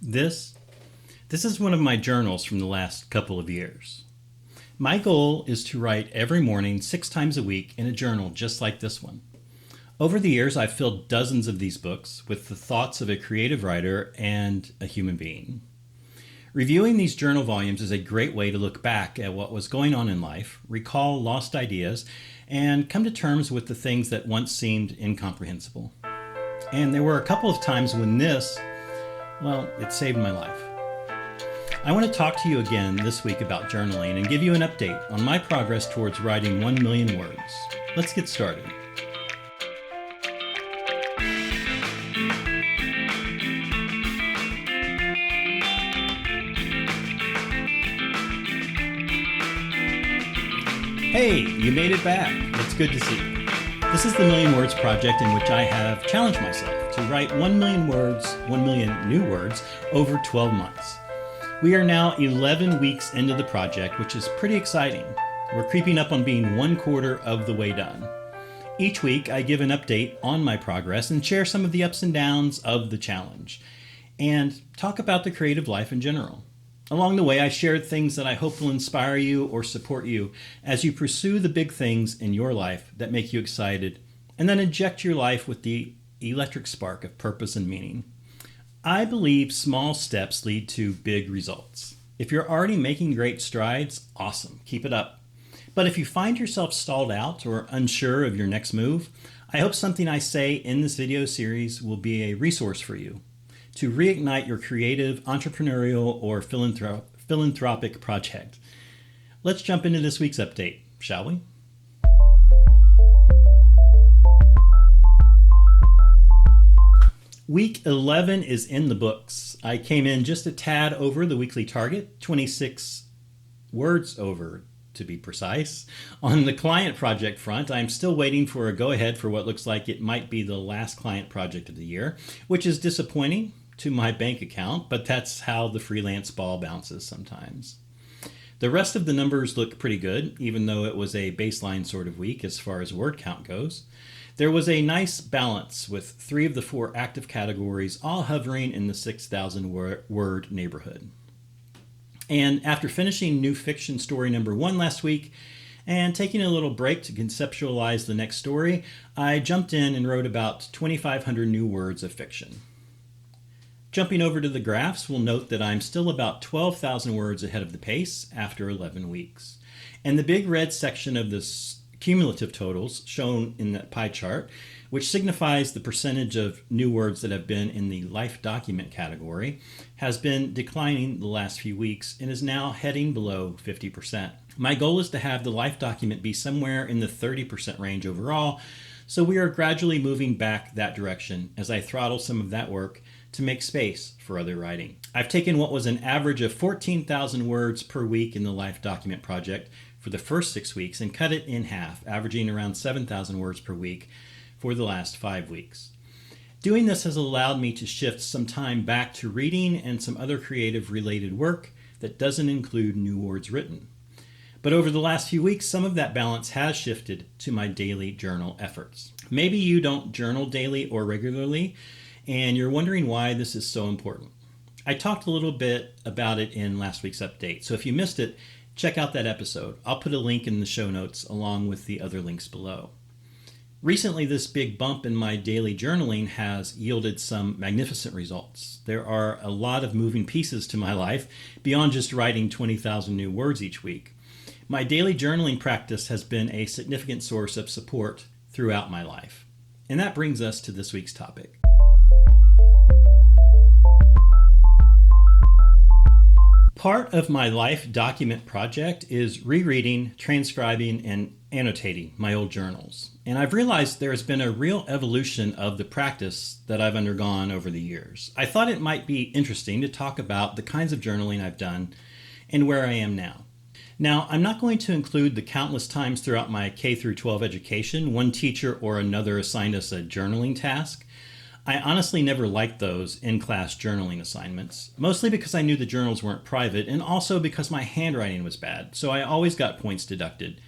This is one of my journals from the last couple of years. My goal is to write every morning 6 times a week in a journal just like this one. Over the years, I've filled dozens of these books with the thoughts of a creative writer and a human being. Reviewing these journal volumes is a great way to look back at what was going on in life, recall lost ideas, and come to terms with the things that once seemed incomprehensible. And there were a couple of times when it saved my life. I want to talk to you again this week about journaling and give you an update on my progress towards writing 1 million words. Let's get started. Hey, you made it back. It's good to see you. This is the Million Words Project, in which I have challenged myself to write 1 million words, 1 million new words, over 12 months. We are now 11 weeks into the project, which is pretty exciting. We're creeping up on being 1/4 of the way done. Each week, I give an update on my progress and share some of the ups and downs of the challenge, and talk about the creative life in general. Along the way, I shared things that I hope will inspire you or support you as you pursue the big things in your life that make you excited, and then inject your life with the electric spark of purpose and meaning. I believe small steps lead to big results. If you're already making great strides, awesome, keep it up. But if you find yourself stalled out or unsure of your next move, I hope something I say in this video series will be a resource for you to reignite your creative, entrepreneurial, or philanthropic project. Let's jump into this week's update, shall we? Week 11 is in the books. I came in just a tad over the weekly target, 26 words over to be precise. On the client project front, I'm still waiting for a go-ahead for what looks like it might be the last client project of the year, which is disappointing to my bank account, but that's how the freelance ball bounces sometimes. The rest of the numbers look pretty good, even though it was a baseline sort of week as far as word count goes. There was a nice balance with 3 of the 4 active categories all hovering in the 6,000 word neighborhood. And after finishing new fiction story number 1 last week and taking a little break to conceptualize the next story, I jumped in and wrote about 2,500 new words of fiction. Jumping over to the graphs, we'll note that I'm still about 12,000 words ahead of the pace after 11 weeks. And the big red section of this cumulative totals shown in that pie chart, which signifies the percentage of new words that have been in the life document category, has been declining the last few weeks and is now heading below 50%. My goal is to have the life document be somewhere in the 30% range overall, so we are gradually moving back that direction as I throttle some of that work to make space for other writing. I've taken what was an average of 14,000 words per week in the life document project for the first 6 weeks and cut it in half, averaging around 7,000 words per week for the last 5 weeks. Doing this has allowed me to shift some time back to reading and some other creative related work that doesn't include new words written. But over the last few weeks, some of that balance has shifted to my daily journal efforts. Maybe you don't journal daily or regularly, and you're wondering why this is so important. I talked a little bit about it in last week's update, so if you missed it, check out that episode. I'll put a link in the show notes along with the other links below. Recently, this big bump in my daily journaling has yielded some magnificent results. There are a lot of moving pieces to my life beyond just writing 20,000 new words each week. My daily journaling practice has been a significant source of support throughout my life. And that brings us to this week's topic. Part of my life document project is rereading, transcribing, and annotating my old journals. And I've realized there has been a real evolution of the practice that I've undergone over the years. I thought it might be interesting to talk about the kinds of journaling I've done and where I am now. Now, I'm not going to include the countless times throughout my K through 12 education one teacher or another assigned us a journaling task. I honestly never liked those in-class journaling assignments, mostly because I knew the journals weren't private and also because my handwriting was bad, so I always got points deducted.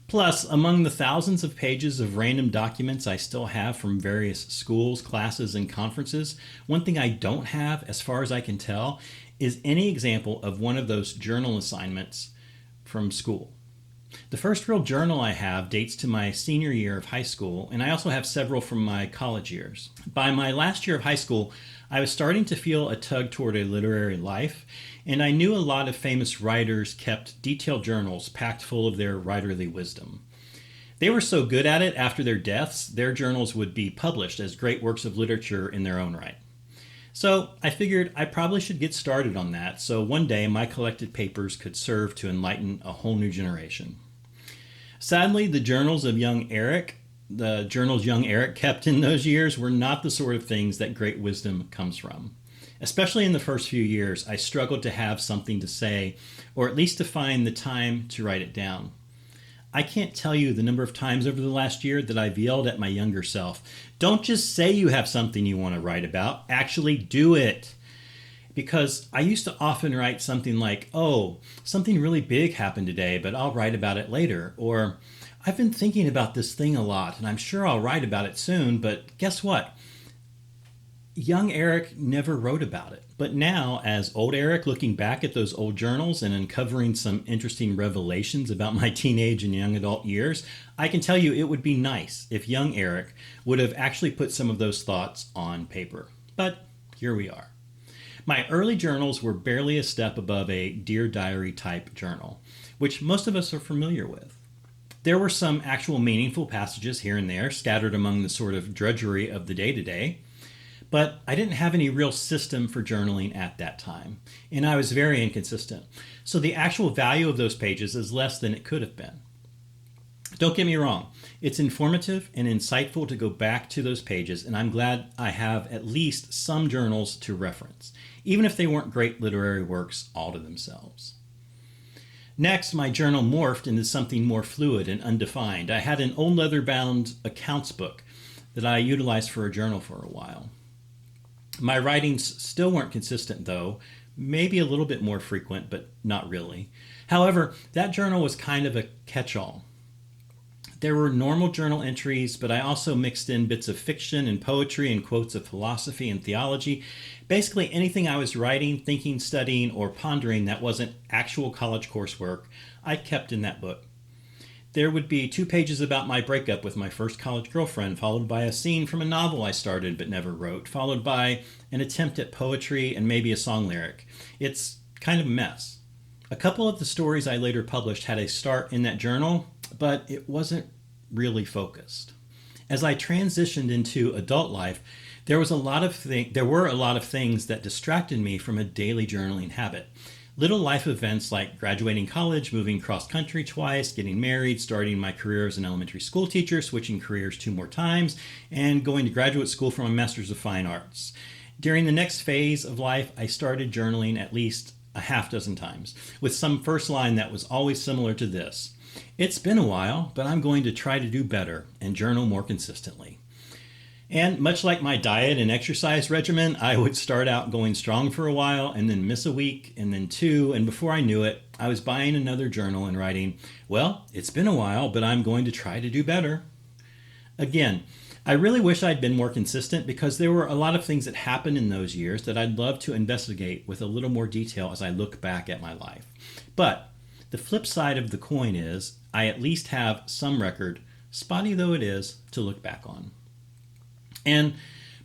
Plus, among the thousands of pages of random documents I still have from various schools, classes, and conferences, one thing I don't have, as far as I can tell, is any example of one of those journal assignments from school. The first real journal I have dates to my senior year of high school, and I also have several from my college years. By my last year of high school, I was starting to feel a tug toward a literary life, and I knew a lot of famous writers kept detailed journals packed full of their writerly wisdom. They were so good at it after their deaths, their journals would be published as great works of literature in their own right. So I figured I probably should get started on that so one day my collected papers could serve to enlighten a whole new generation. Sadly, the journals young Eric kept in those years were not the sort of things that great wisdom comes from. Especially in the first few years, I struggled to have something to say, or at least to find the time to write it down. I can't tell you the number of times over the last year that I've yelled at my younger self, "Don't just say you have something you want to write about, actually do it." Because I used to often write something like, "Oh, something really big happened today, but I'll write about it later." Or, "I've been thinking about this thing a lot, and I'm sure I'll write about it soon, but guess what?" Young Eric never wrote about it. But now, as old Eric, looking back at those old journals and uncovering some interesting revelations about my teenage and young adult years, I can tell you it would be nice if young Eric would have actually put some of those thoughts on paper. But here we are. My early journals were barely a step above a Dear Diary type journal, which most of us are familiar with. There were some actual meaningful passages here and there scattered among the sort of drudgery of the day-to-day, but I didn't have any real system for journaling at that time, and I was very inconsistent. So the actual value of those pages is less than it could have been. Don't get me wrong, it's informative and insightful to go back to those pages, and I'm glad I have at least some journals to reference, even if they weren't great literary works all to themselves. Next, my journal morphed into something more fluid and undefined. I had an old leather-bound accounts book that I utilized for a journal for a while. My writings still weren't consistent, though, maybe a little bit more frequent, but not really. However, that journal was kind of a catch-all. There were normal journal entries, but I also mixed in bits of fiction and poetry and quotes of philosophy and theology. Basically anything I was writing, thinking, studying, or pondering that wasn't actual college coursework, I kept in that book. There would be 2 pages about my breakup with my first college girlfriend, followed by a scene from a novel I started but never wrote, followed by an attempt at poetry and maybe a song lyric. It's kind of a mess. A couple of the stories I later published had a start in that journal, but it wasn't really focused. As I transitioned into adult life, there were a lot of things that distracted me from a daily journaling habit. Little life events like graduating college, moving cross country twice, getting married, starting my career as an elementary school teacher, switching careers 2 more times, and going to graduate school for my Master's of Fine Arts. During the next phase of life, I started journaling at least a half dozen times, with some first line that was always similar to this: "It's been a while, but I'm going to try to do better and journal more consistently." And much like my diet and exercise regimen, I would start out going strong for a while and then miss a week and then 2, and before I knew it, I was buying another journal and writing, "Well, it's been a while, but I'm going to try to do better." Again, I really wish I'd been more consistent because there were a lot of things that happened in those years that I'd love to investigate with a little more detail as I look back at my life. But the flip side of the coin is I at least have some record, spotty though it is, to look back on. And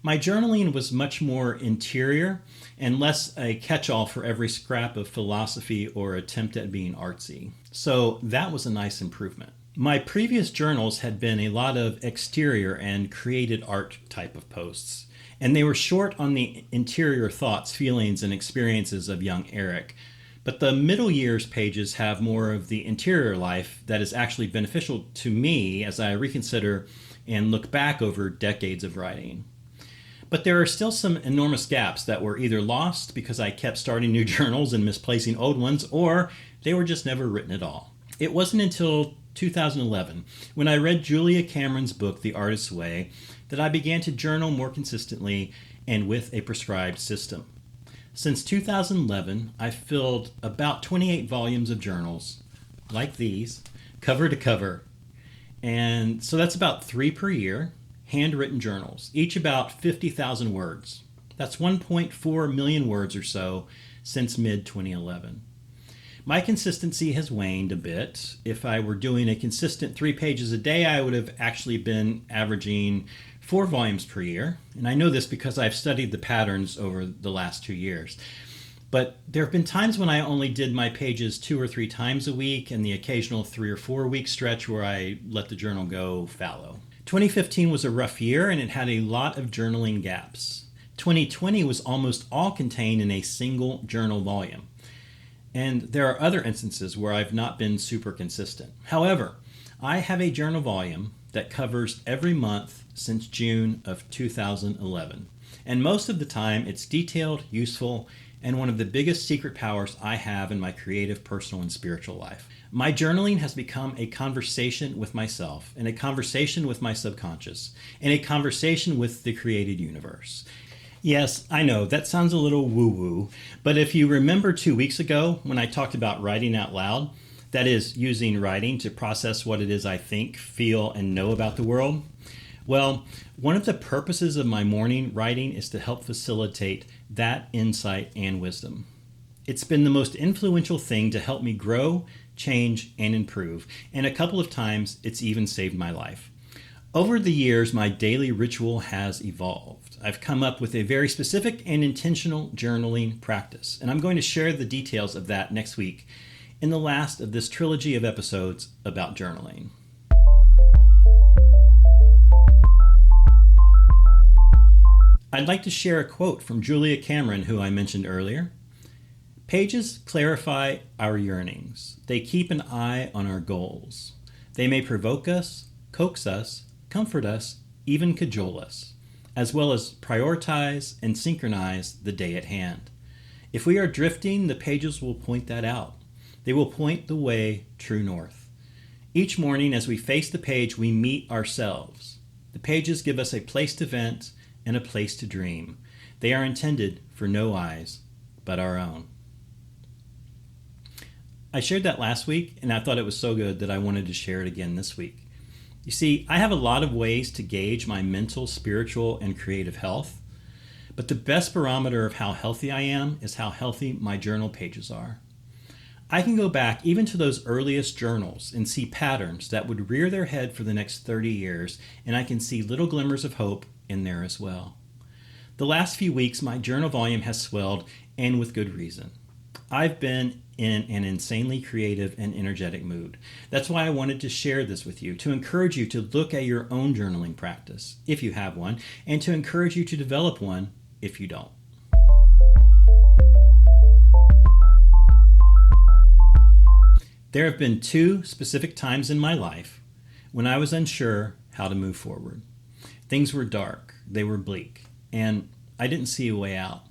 my journaling was much more interior and less a catch-all for every scrap of philosophy or attempt at being artsy. So that was a nice improvement. My previous journals had been a lot of exterior and created art type of posts, and they were short on the interior thoughts, feelings, and experiences of young Eric. But the middle years pages have more of the interior life that is actually beneficial to me as I reconsider and look back over decades of writing. But there are still some enormous gaps that were either lost because I kept starting new journals and misplacing old ones, or they were just never written at all. It wasn't until 2011, when I read Julia Cameron's book, The Artist's Way, that I began to journal more consistently and with a prescribed system. Since 2011, I've filled about 28 volumes of journals, like these, cover to cover, And so that's about 3 per year, handwritten journals, each about 50,000 words. That's 1.4 million words or so since mid-2011. My consistency has waned a bit. If I were doing a consistent 3 pages a day, I would have actually been averaging 4 volumes per year. And I know this because I've studied the patterns over the last 2 years. But there have been times when I only did my pages 2 or 3 times a week, and the occasional 3 or 4 week stretch where I let the journal go fallow. 2015 was a rough year, and it had a lot of journaling gaps. 2020 was almost all contained in a single journal volume. And there are other instances where I've not been super consistent. However, I have a journal volume that covers every month since June of 2011. And most of the time it's detailed, useful, and one of the biggest secret powers I have in my creative, personal, and spiritual life. My journaling has become a conversation with myself, and a conversation with my subconscious, and a conversation with the created universe. Yes, I know, that sounds a little woo-woo, but if you remember 2 weeks ago when I talked about writing out loud, that is, using writing to process what it is I think, feel, and know about the world, well, one of the purposes of my morning writing is to help facilitate that insight and wisdom. It's been the most influential thing to help me grow, change, and improve, and a couple of times it's even saved my life. Over the years, my daily ritual has evolved. I've come up with a very specific and intentional journaling practice, and I'm going to share the details of that next week in the last of this trilogy of episodes about journaling. I'd like to share a quote from Julia Cameron, who I mentioned earlier. Pages clarify our yearnings. They keep an eye on our goals. They may provoke us, coax us, comfort us, even cajole us, as well as prioritize and synchronize the day at hand. If we are drifting, the pages will point that out. They will point the way true north. Each morning as we face the page, we meet ourselves. The pages give us a place to vent and a place to dream. They are intended for no eyes but our own. I shared that last week, and I thought it was so good that I wanted to share it again this week. You see, I have a lot of ways to gauge my mental, spiritual, and creative health, but the best barometer of how healthy I am is how healthy my journal pages are. I can go back even to those earliest journals and see patterns that would rear their head for the next 30 years, and I can see little glimmers of hope in there as well. The last few weeks, my journal volume has swelled, and with good reason. I've been in an insanely creative and energetic mood. That's why I wanted to share this with you, to encourage you to look at your own journaling practice, if you have one, and to encourage you to develop one if you don't. There have been 2 specific times in my life when I was unsure how to move forward. Things were dark, they were bleak, and I didn't see a way out.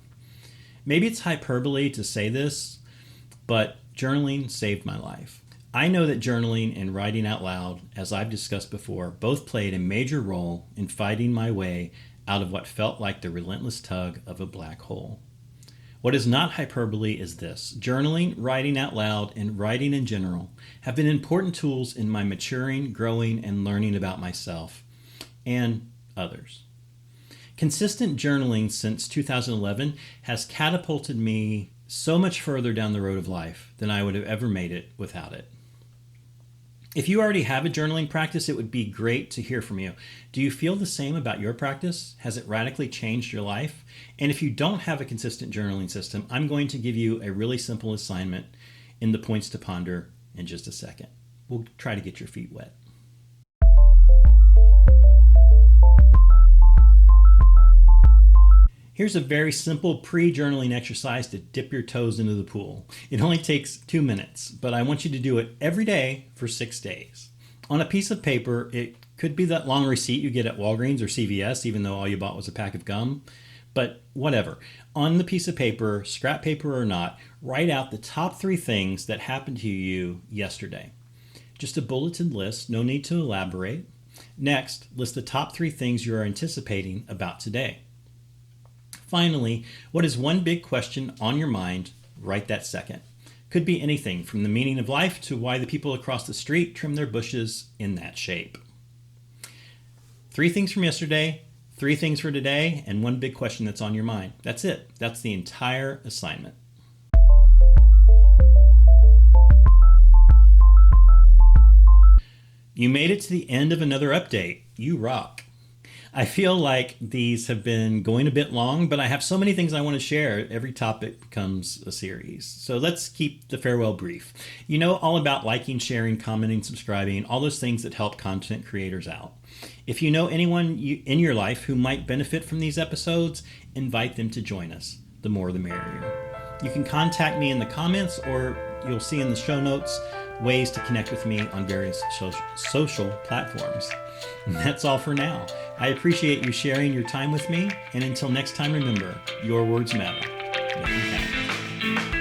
Maybe it's hyperbole to say this, but journaling saved my life. I know that journaling and writing out loud, as I've discussed before, both played a major role in fighting my way out of what felt like the relentless tug of a black hole. What is not hyperbole is this: journaling, writing out loud, and writing in general have been important tools in my maturing, growing, and learning about myself and others. Consistent journaling since 2011 has catapulted me so much further down the road of life than I would have ever made it without it. If you already have a journaling practice, it would be great to hear from you. Do you feel the same about your practice? Has it radically changed your life? And if you don't have a consistent journaling system, I'm going to give you a really simple assignment in the points to ponder in just a second. We'll try to get your feet wet. Here's a very simple pre-journaling exercise to dip your toes into the pool. It only takes 2 minutes, but I want you to do it every day for 6 days. On a piece of paper, it could be that long receipt you get at Walgreens or CVS, even though all you bought was a pack of gum, but whatever. On the piece of paper, scrap paper or not, write out the top 3 things that happened to you yesterday. Just a bulleted list, no need to elaborate. Next, list the top 3 things you are anticipating about today. Finally, what is one big question on your mind right that second? Could be anything from the meaning of life to why the people across the street trim their bushes in that shape. 3 things from yesterday, 3 things for today, and 1 big question that's on your mind. That's it. That's the entire assignment. You made it to the end of another update. You rock. I feel like these have been going a bit long, but I have so many things I want to share. Every topic becomes a series. So let's keep the farewell brief. You know all about liking, sharing, commenting, subscribing, all those things that help content creators out. If you know anyone in your life who might benefit from these episodes, invite them to join us. The more the merrier. You can contact me in the comments, or you'll see in the show notes ways to connect with me on various social platforms. And that's all for now. I appreciate you sharing your time with me, and until next time, remember, your words matter. Make them count.